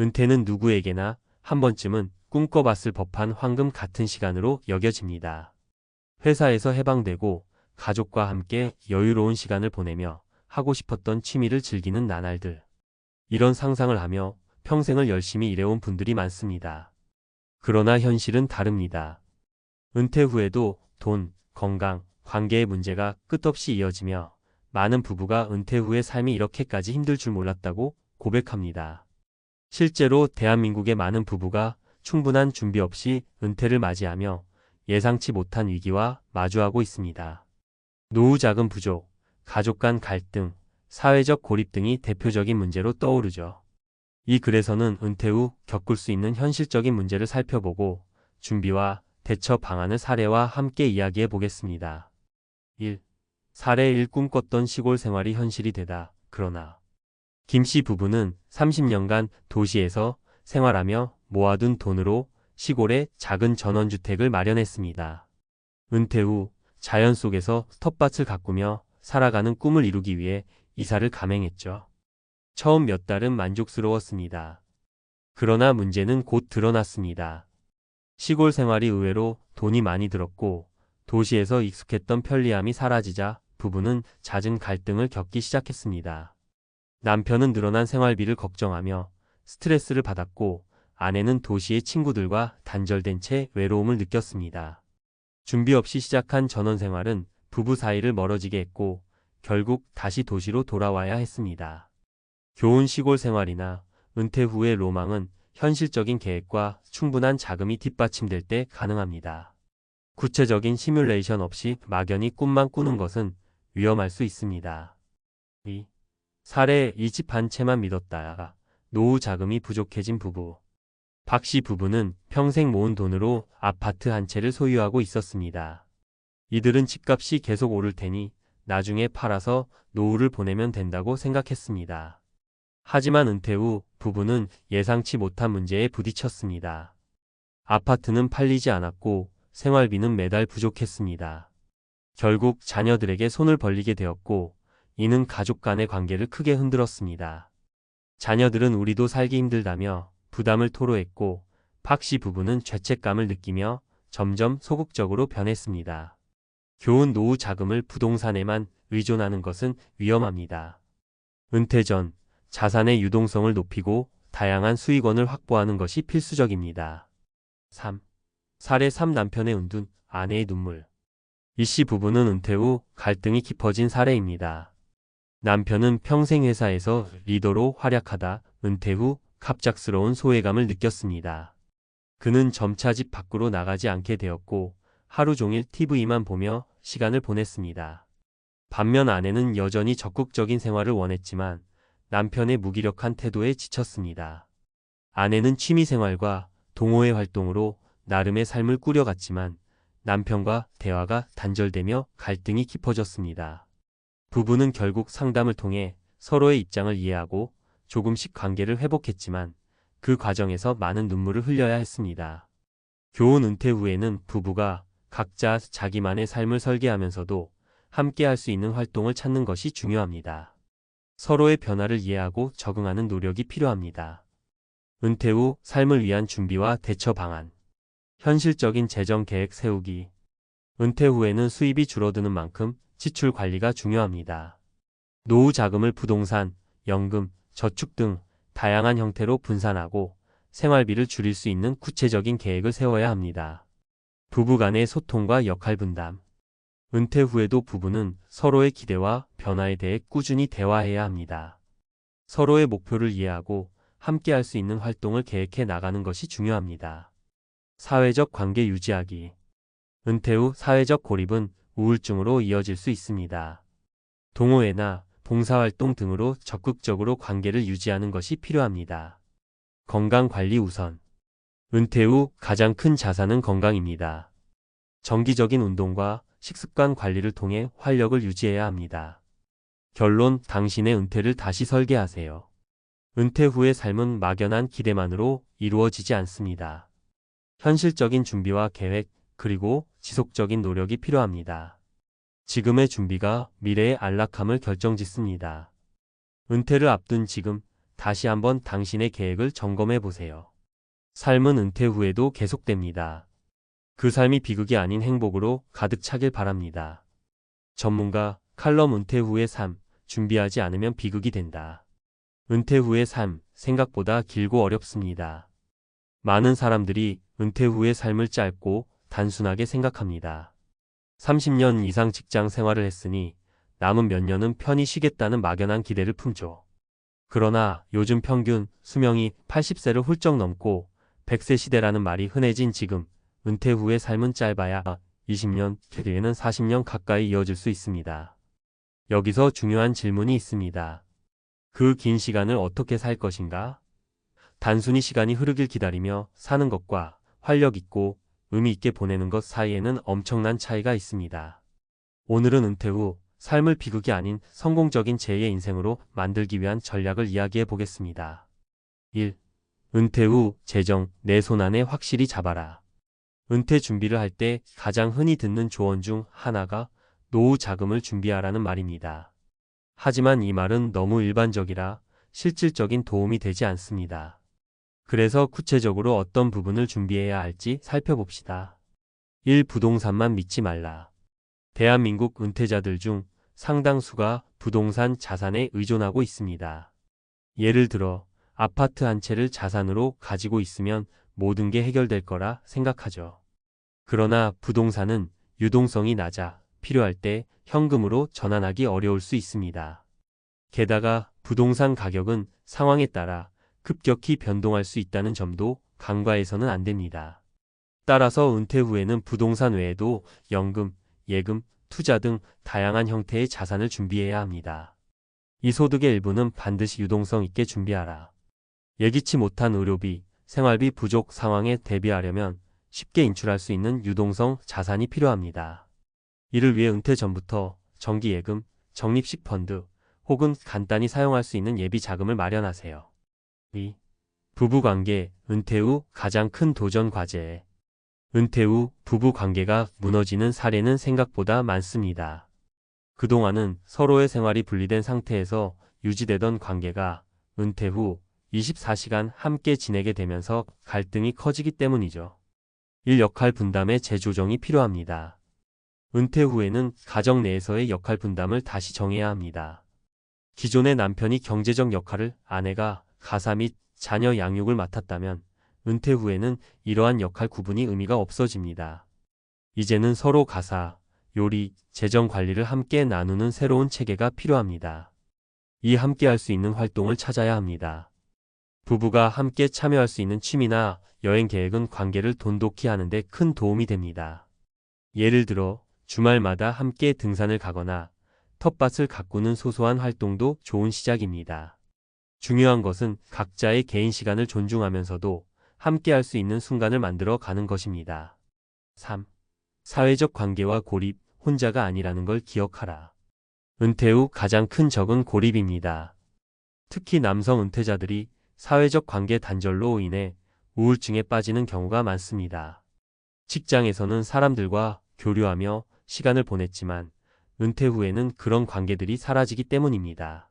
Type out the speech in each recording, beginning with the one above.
은퇴는 누구에게나 한 번쯤은 꿈꿔봤을 법한 황금 같은 시간으로 여겨집니다. 회사에서 해방되고 가족과 함께 여유로운 시간을 보내며 하고 싶었던 취미를 즐기는 나날들. 이런 상상을 하며 평생을 열심히 일해온 분들이 많습니다. 그러나 현실은 다릅니다. 은퇴 후에도 돈, 건강, 관계의 문제가 끝없이 이어지며 많은 부부가 은퇴 후의 삶이 이렇게까지 힘들 줄 몰랐다고 고백합니다. 실제로 대한민국의 많은 부부가 충분한 준비 없이 은퇴를 맞이하며 예상치 못한 위기와 마주하고 있습니다. 노후 자금 부족, 가족 간 갈등, 사회적 고립 등이 대표적인 문제로 떠오르죠. 이 글에서는 은퇴 후 겪을 수 있는 현실적인 문제를 살펴보고 준비와 대처 방안을 사례와 함께 이야기해 보겠습니다. 1. 사례 1. 꿈꿨던 시골 생활이 현실이 되다. 그러나 김 씨 부부는 30년간 도시에서 생활하며 모아둔 돈으로 시골에 작은 전원주택을 마련했습니다. 은퇴 후 자연 속에서 텃밭을 가꾸며 살아가는 꿈을 이루기 위해 이사를 감행했죠. 처음 몇 달은 만족스러웠습니다. 그러나 문제는 곧 드러났습니다. 시골 생활이 의외로 돈이 많이 들었고 도시에서 익숙했던 편리함이 사라지자 부부는 잦은 갈등을 겪기 시작했습니다. 남편은 늘어난 생활비를 걱정하며 스트레스를 받았고 아내는 도시의 친구들과 단절된 채 외로움을 느꼈습니다. 준비 없이 시작한 전원생활은 부부 사이를 멀어지게 했고 결국 다시 도시로 돌아와야 했습니다. 교훈 시골 생활이나 은퇴 후의 로망은 현실적인 계획과 충분한 자금이 뒷받침될 때 가능합니다. 구체적인 시뮬레이션 없이 막연히 꿈만 꾸는 것은 위험할 수 있습니다. 2. 사례 이 집 한 채만 믿었다가 노후 자금이 부족해진 부부. 박 씨 부부는 평생 모은 돈으로 아파트 한 채를 소유하고 있었습니다. 이들은 집값이 계속 오를 테니 나중에 팔아서 노후를 보내면 된다고 생각했습니다. 하지만 은퇴 후 부부는 예상치 못한 문제에 부딪혔습니다. 아파트는 팔리지 않았고 생활비는 매달 부족했습니다. 결국 자녀들에게 손을 벌리게 되었고 이는 가족 간의 관계를 크게 흔들었습니다. 자녀들은 우리도 살기 힘들다며 부담을 토로했고 박 씨 부부는 죄책감을 느끼며 점점 소극적으로 변했습니다. 교훈 노후 자금을 부동산에만 의존하는 것은 위험합니다. 은퇴 전 자산의 유동성을 높이고 다양한 수익원을 확보하는 것이 필수적입니다. 3. 사례 3. 남편의 은둔, 아내의 눈물. 이 씨 부부는 은퇴 후 갈등이 깊어진 사례입니다. 남편은 평생 회사에서 리더로 활약하다 은퇴 후 갑작스러운 소외감을 느꼈습니다. 그는 점차 집 밖으로 나가지 않게 되었고 하루 종일 TV만 보며 시간을 보냈습니다. 반면 아내는 여전히 적극적인 생활을 원했지만 남편의 무기력한 태도에 지쳤습니다. 아내는 취미생활과 동호회 활동으로 나름의 삶을 꾸려갔지만 남편과 대화가 단절되며 갈등이 깊어졌습니다. 부부는 결국 상담을 통해 서로의 입장을 이해하고 조금씩 관계를 회복했지만 그 과정에서 많은 눈물을 흘려야 했습니다. 교훈 은퇴 후에는 부부가 각자 자기만의 삶을 설계하면서도 함께 할 수 있는 활동을 찾는 것이 중요합니다. 서로의 변화를 이해하고 적응하는 노력이 필요합니다. 은퇴 후 삶을 위한 준비와 대처 방안. 현실적인 재정 계획 세우기. 은퇴 후에는 수입이 줄어드는 만큼 지출 관리가 중요합니다. 노후 자금을 부동산, 연금, 저축 등 다양한 형태로 분산하고 생활비를 줄일 수 있는 구체적인 계획을 세워야 합니다. 부부 간의 소통과 역할 분담. 은퇴 후에도 부부는 서로의 기대와 변화에 대해 꾸준히 대화해야 합니다. 서로의 목표를 이해하고 함께 할 수 있는 활동을 계획해 나가는 것이 중요합니다. 사회적 관계 유지하기. 은퇴 후 사회적 고립은 우울증으로 이어질 수 있습니다. 동호회나 봉사활동 등으로 적극적으로 관계를 유지하는 것이 필요합니다. 건강관리 우선. 은퇴 후 가장 큰 자산은 건강입니다. 정기적인 운동과 식습관 관리를 통해 활력을 유지해야 합니다. 결론, 당신의 은퇴를 다시 설계하세요. 은퇴 후의 삶은 막연한 기대만으로 이루어지지 않습니다. 현실적인 준비와 계획, 그리고 지속적인 노력이 필요합니다. 지금의 준비가 미래의 안락함을 결정짓습니다. 은퇴를 앞둔 지금, 다시 한번 당신의 계획을 점검해 보세요. 삶은 은퇴 후에도 계속됩니다. 그 삶이 비극이 아닌 행복으로 가득 차길 바랍니다. 전문가 칼럼 은퇴 후의 삶, 준비하지 않으면 비극이 된다. 은퇴 후의 삶, 생각보다 길고 어렵습니다. 많은 사람들이 은퇴 후의 삶을 짧고 단순하게 생각합니다. 30년 이상 직장 생활을 했으니 남은 몇 년은 편히 쉬겠다는 막연한 기대를 품죠. 그러나 요즘 평균 수명이 80세를 훌쩍 넘고 100세 시대라는 말이 흔해진 지금, 은퇴 후의 삶은 짧아야 20년, 뒤에는 40년 가까이 이어질 수 있습니다. 여기서 중요한 질문이 있습니다. 그 긴 시간을 어떻게 살 것인가? 단순히 시간이 흐르길 기다리며 사는 것과 활력 있고 의미 있게 보내는 것 사이에는 엄청난 차이가 있습니다. 오늘은 은퇴 후 삶을 비극이 아닌 성공적인 제2의 인생으로 만들기 위한 전략을 이야기해 보겠습니다. 1. 은퇴 후 재정, 내 손 안에 확실히 잡아라. 은퇴 준비를 할 때 가장 흔히 듣는 조언 중 하나가 노후 자금을 준비하라는 말입니다. 하지만 이 말은 너무 일반적이라 실질적인 도움이 되지 않습니다. 그래서 구체적으로 어떤 부분을 준비해야 할지 살펴봅시다. 1. 부동산만 믿지 말라. 대한민국 은퇴자들 중 상당수가 부동산 자산에 의존하고 있습니다. 예를 들어 아파트 한 채를 자산으로 가지고 있으면 모든 게 해결될 거라 생각하죠. 그러나 부동산은 유동성이 낮아 필요할 때 현금으로 전환하기 어려울 수 있습니다. 게다가 부동산 가격은 상황에 따라 급격히 변동할 수 있다는 점도 간과해서는 안 됩니다. 따라서 은퇴 후에는 부동산 외에도 연금, 예금, 투자 등 다양한 형태의 자산을 준비해야 합니다. 이 소득의 일부는 반드시 유동성 있게 준비하라. 예기치 못한 의료비, 생활비 부족 상황에 대비하려면 쉽게 인출할 수 있는 유동성 자산이 필요합니다. 이를 위해 은퇴 전부터 정기예금, 적립식 펀드 혹은 간단히 사용할 수 있는 예비 자금을 마련하세요. 2. 부부관계, 은퇴 후 가장 큰 도전 과제. 은퇴 후 부부관계가 무너지는 사례는 생각보다 많습니다. 그동안은 서로의 생활이 분리된 상태에서 유지되던 관계가 은퇴 후 24시간 함께 지내게 되면서 갈등이 커지기 때문이죠. 일 역할 분담의 재조정이 필요합니다. 은퇴 후에는 가정 내에서의 역할 분담을 다시 정해야 합니다. 기존의 남편이 경제적 역할을, 아내가 가사 및 자녀 양육을 맡았다면 은퇴 후에는 이러한 역할 구분이 의미가 없어집니다. 이제는 서로 가사, 요리, 재정 관리를 함께 나누는 새로운 체계가 필요합니다. 이 함께 할 수 있는 활동을 찾아야 합니다. 부부가 함께 참여할 수 있는 취미나 여행 계획은 관계를 돈독히 하는 데 큰 도움이 됩니다. 예를 들어 주말마다 함께 등산을 가거나 텃밭을 가꾸는 소소한 활동도 좋은 시작입니다. 중요한 것은 각자의 개인 시간을 존중하면서도 함께 할 수 있는 순간을 만들어 가는 것입니다. 3. 사회적 관계와 고립, 혼자가 아니라는 걸 기억하라. 은퇴 후 가장 큰 적은 고립입니다. 특히 남성 은퇴자들이 사회적 관계 단절로 인해 우울증에 빠지는 경우가 많습니다. 직장에서는 사람들과 교류하며 시간을 보냈지만 은퇴 후에는 그런 관계들이 사라지기 때문입니다.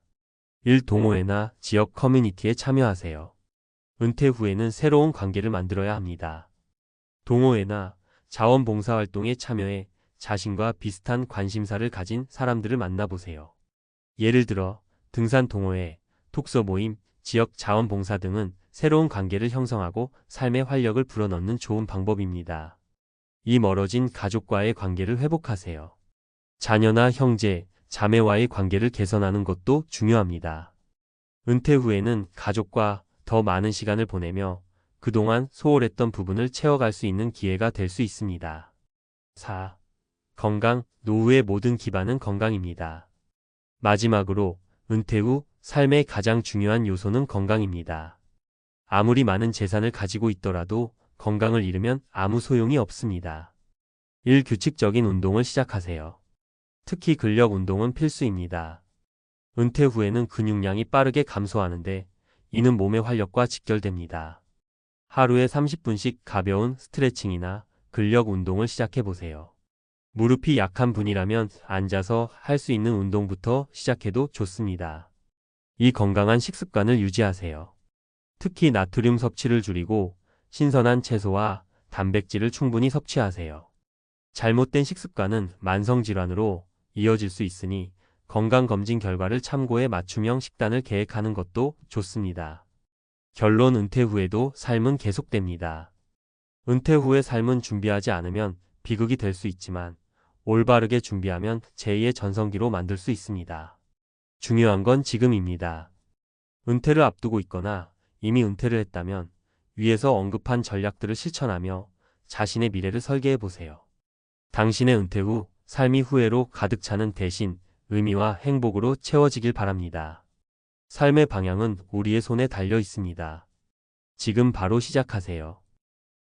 일 동호회나 지역 커뮤니티에 참여하세요. 은퇴 후에는 새로운 관계를 만들어야 합니다. 동호회나 자원봉사활동에 참여해 자신과 비슷한 관심사를 가진 사람들을 만나보세요. 예를 들어 등산 동호회, 독서 모임, 지역 자원봉사 등은 새로운 관계를 형성하고 삶의 활력을 불어넣는 좋은 방법입니다. 이 멀어진 가족과의 관계를 회복하세요. 자녀나 형제, 자매와의 관계를 개선하는 것도 중요합니다. 은퇴 후에는 가족과 더 많은 시간을 보내며 그동안 소홀했던 부분을 채워갈 수 있는 기회가 될 수 있습니다. 4. 건강, 노후의 모든 기반은 건강입니다. 마지막으로 은퇴 후 삶의 가장 중요한 요소는 건강입니다. 아무리 많은 재산을 가지고 있더라도 건강을 잃으면 아무 소용이 없습니다. 규칙적인 운동을 시작하세요. 특히 근력 운동은 필수입니다. 은퇴 후에는 근육량이 빠르게 감소하는데 이는 몸의 활력과 직결됩니다. 하루에 30분씩 가벼운 스트레칭이나 근력 운동을 시작해 보세요. 무릎이 약한 분이라면 앉아서 할 수 있는 운동부터 시작해도 좋습니다. 이 건강한 식습관을 유지하세요. 특히 나트륨 섭취를 줄이고 신선한 채소와 단백질을 충분히 섭취하세요. 잘못된 식습관은 만성질환으로 이어질 수 있으니 건강검진 결과를 참고해 맞춤형 식단을 계획하는 것도 좋습니다. 결론 은퇴 후에도 삶은 계속됩니다. 은퇴 후의 삶은 준비하지 않으면 비극이 될 수 있지만 올바르게 준비하면 제2의 전성기로 만들 수 있습니다. 중요한 건 지금입니다. 은퇴를 앞두고 있거나 이미 은퇴를 했다면 위에서 언급한 전략들을 실천하며 자신의 미래를 설계해 보세요. 당신의 은퇴 후 삶이 후회로 가득 차는 대신 의미와 행복으로 채워지길 바랍니다. 삶의 방향은 우리의 손에 달려 있습니다. 지금 바로 시작하세요.